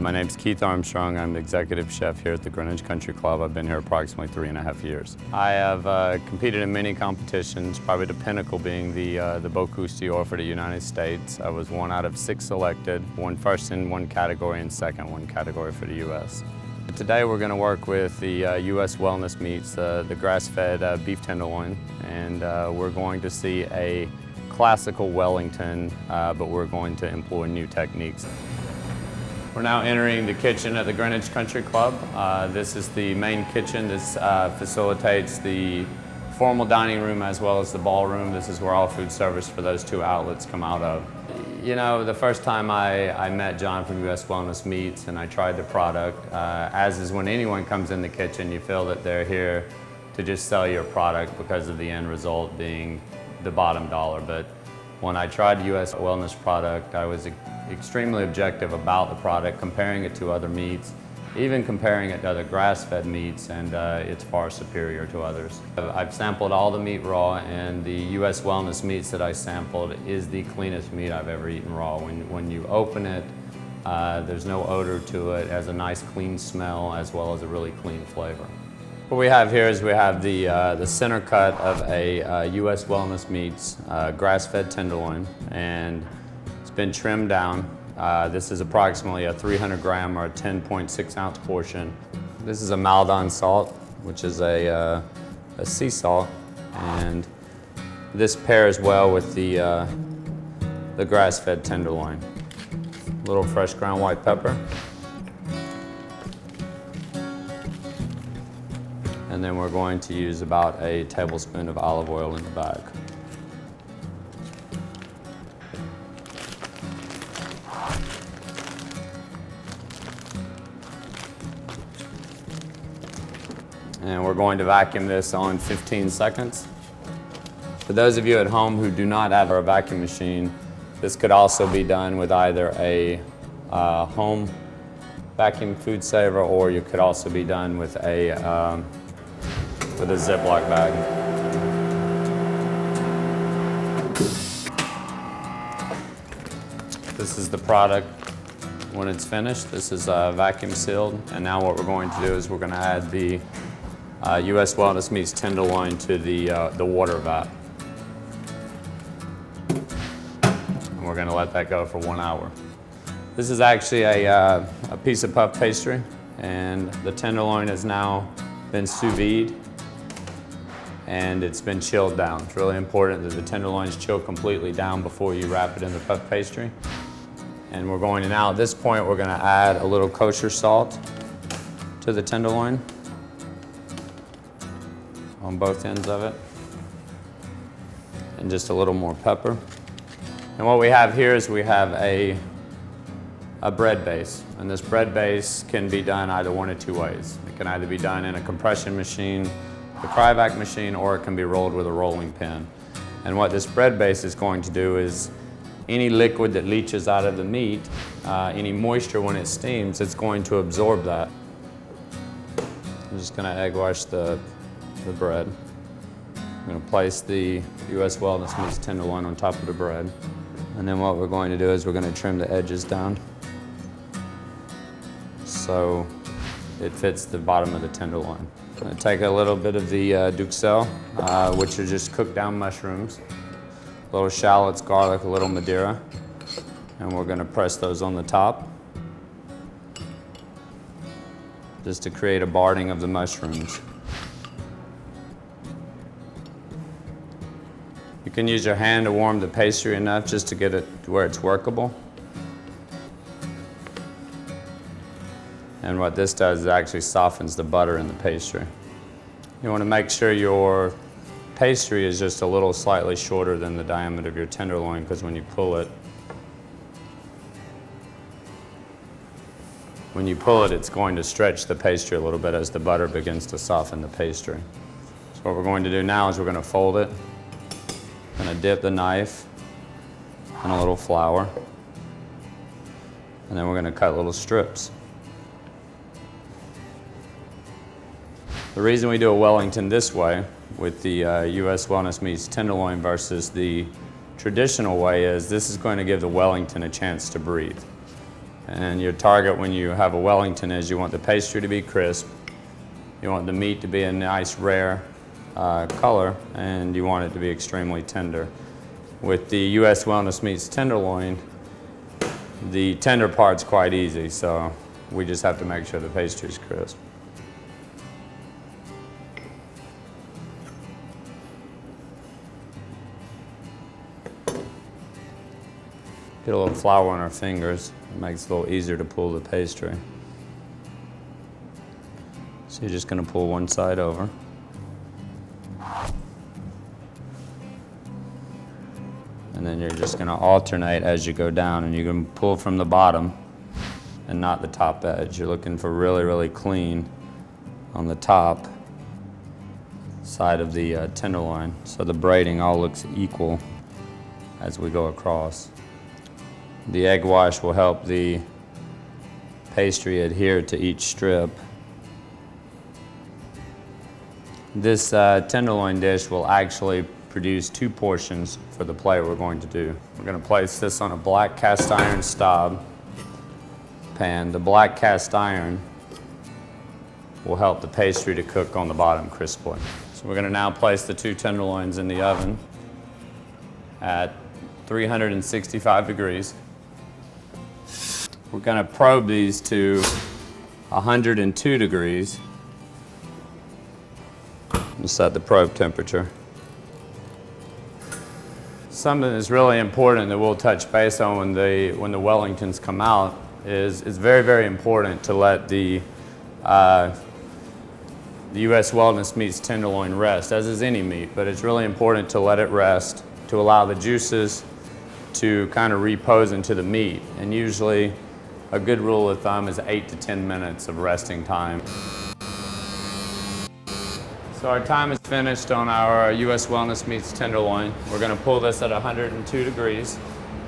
My name's Keith Armstrong. I'm the executive chef here at the Greenwich Country Club. I've been here approximately 3.5 years. I have competed in many competitions, probably the pinnacle being the Bocuse d'Or for the United States. I was 1 out of 6 selected, won first in one category and second one category for the U.S. Today we're going to work with the U.S. wellness meats, the grass-fed beef tenderloin, and we're going to see a classical Wellington, but we're going to employ new techniques. We're now entering the kitchen at the Greenwich Country Club. This is the main kitchen. This facilitates the formal dining room as well as the ballroom. This is where all food service for those 2 outlets come out of. You know, the first time I met John from U.S. Wellness Meats and I tried the product, as is when anyone comes in the kitchen, you feel that they're here to just sell your product because of the end result being the bottom dollar. But when I tried the U.S. Wellness product, I was extremely objective about the product, comparing it to other meats, even comparing it to other grass-fed meats, and it's far superior to others. I've sampled all the meat raw, and the U.S. Wellness meats that I sampled is the cleanest meat I've ever eaten raw. When you open it, there's no odor to it. It has a nice clean smell as well as a really clean flavor. What we have here is we have the center cut of a U.S. Wellness Meats grass-fed tenderloin, and it's been trimmed down. This is approximately a 300 gram or a 10.6 ounce portion. This is a Maldon salt, which is a sea salt, and this pairs well with the grass-fed tenderloin. A little fresh ground white pepper. And then we're going to use about a tablespoon of olive oil in the bag. And we're going to vacuum this on 15 seconds. For those of you at home who do not have a vacuum machine, this could also be done with either a home vacuum food saver, or you could also be done with a Ziploc bag. This is the product when it's finished. This is vacuum sealed, and now what we're going to do is we're going to add the U.S. Wellness Meats tenderloin to the water vat. And we're going to let that go for 1 hour. This is actually a piece of puff pastry, and the tenderloin has now been sous vide and it's been chilled down. It's really important that the tenderloins chill completely down before you wrap it in the puff pastry. And we're going to now, at this point, we're going to add a little kosher salt to the tenderloin on both ends of it, and just a little more pepper. And what we have here is we have a bread base, and this bread base can be done either 1 of 2 ways. It can either be done in a compression machine, a cryovac machine, or it can be rolled with a rolling pin. And what this bread base is going to do is any liquid that leaches out of the meat, any moisture when it steams, it's going to absorb that. I'm just going to egg wash the bread. I'm going to place the U.S. Wellness Meats tenderloin on top of the bread. And then what we're going to do is we're going to trim the edges down so it fits the bottom of the tenderloin. I'm going to take a little bit of the duxelle, which are just cooked down mushrooms, little shallots, garlic, a little Madeira, and we're going to press those on the top just to create a barding of the mushrooms. You can use your hand to warm the pastry enough just to get it to where it's workable. And what this does is actually softens the butter in the pastry. You want to make sure your pastry is just a little slightly shorter than the diameter of your tenderloin, because when you pull it, it's going to stretch the pastry a little bit as the butter begins to soften the pastry. So what we're going to do now is we're going to fold it. I'm going to dip the knife in a little flour, and then we're going to cut little strips. The reason we do a Wellington this way with the U.S. Wellness Meats tenderloin versus the traditional way is this is going to give the Wellington a chance to breathe. And your target when you have a Wellington is you want the pastry to be crisp, you want the meat to be a nice rare color, and you want it to be extremely tender. With the U.S. Wellness Meats tenderloin, the tender part's quite easy, so we just have to make sure the pastry's crisp. Get a little flour on our fingers. It makes it a little easier to pull the pastry. So you're just going to pull one side over. And then you're just going to alternate as you go down, and you're going to pull from the bottom and not the top edge. You're looking for really, really clean on the top side of the tenderloin, so the braiding all looks equal as we go across. The egg wash will help the pastry adhere to each strip. This tenderloin dish will actually produce 2 portions for the plate we're going to do. We're going to place this on a black cast iron Staub pan. The black cast iron will help the pastry to cook on the bottom crisply. So we're going to now place the 2 tenderloins in the oven at 365 degrees. We're going to probe these to 102 degrees and set the probe temperature. Something that's really important that we'll touch base on when the Wellingtons come out is it's very, very important to let the U.S. Wellness Meats tenderloin rest, as is any meat, but it's really important to let it rest to allow the juices to kind of repose into the meat. And usually a good rule of thumb is 8 to 10 minutes of resting time. So our time is finished on our U.S. Wellness Meats tenderloin. We're going to pull this at 102 degrees,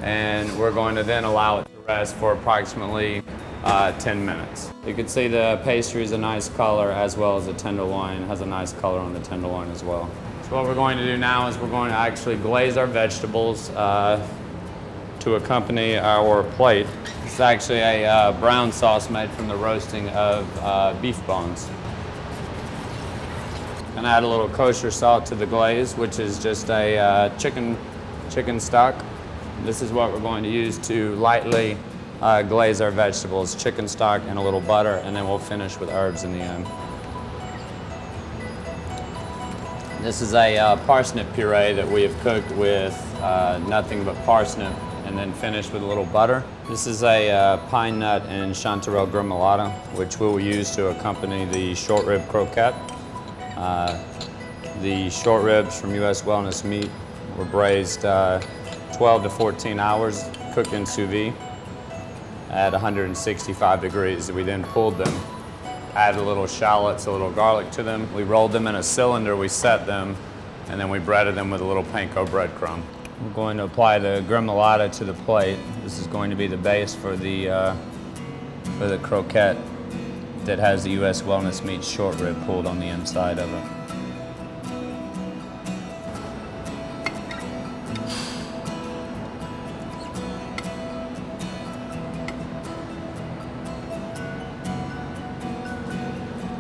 and we're going to then allow it to rest for approximately 10 minutes. You can see the pastry is a nice color, as well as the tenderloin has a nice color on the tenderloin as well. So what we're going to do now is we're going to actually glaze our vegetables to accompany our plate. It's actually a brown sauce made from the roasting of beef bones. And add a little kosher salt to the glaze, which is just a chicken stock. This is what we're going to use to lightly glaze our vegetables, chicken stock and a little butter, and then we'll finish with herbs in the end. This is a parsnip puree that we have cooked with nothing but parsnip and then finished with a little butter. This is a pine nut and chanterelle gremolata, which we will use to accompany the short rib croquette. The short ribs from U.S. Wellness Meat were braised 12 to 14 hours, cooked in sous vide at 165 degrees. We then pulled them, added a little shallots, a little garlic to them. We rolled them in a cylinder, we set them, and then we breaded them with a little panko breadcrumb. We're going to apply the gremolata to the plate. This is going to be the base for the croquette that has the U.S. Wellness Meat short rib pulled on the inside of it.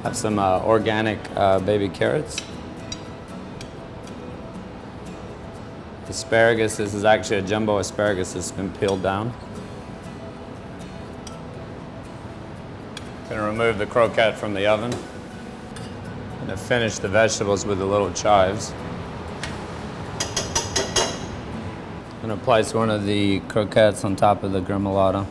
Have some organic baby carrots. Asparagus, this is actually a jumbo asparagus that's been peeled down. Going to remove the croquette from the oven. Going to finish the vegetables with the little chives. Going to place one of the croquettes on top of the gremolata.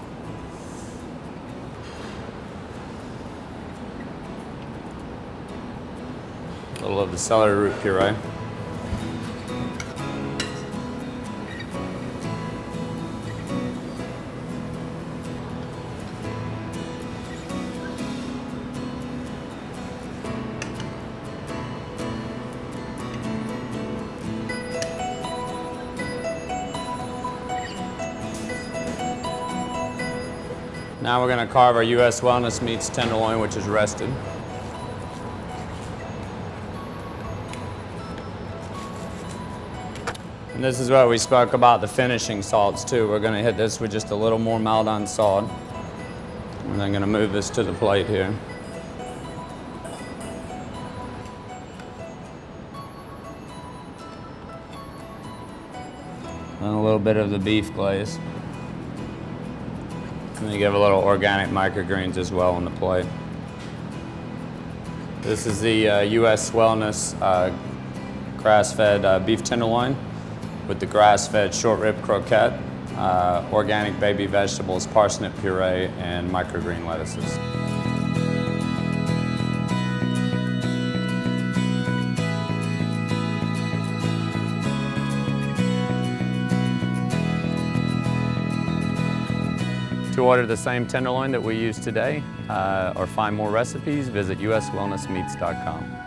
A little of the celery root puree. Now we're going to carve our U.S. Wellness Meats tenderloin, which is rested. And this is what we spoke about, the finishing salts too. We're going to hit this with just a little more Maldon salt. And I'm going to move this to the plate here. And a little bit of the beef glaze. And then you give a little organic microgreens as well on the plate. This is the U.S. Wellness grass-fed beef tenderloin with the grass-fed short rib croquette, organic baby vegetables, parsnip puree, and microgreen lettuces. To order the same tenderloin that we use today or find more recipes, visit uswellnessmeats.com.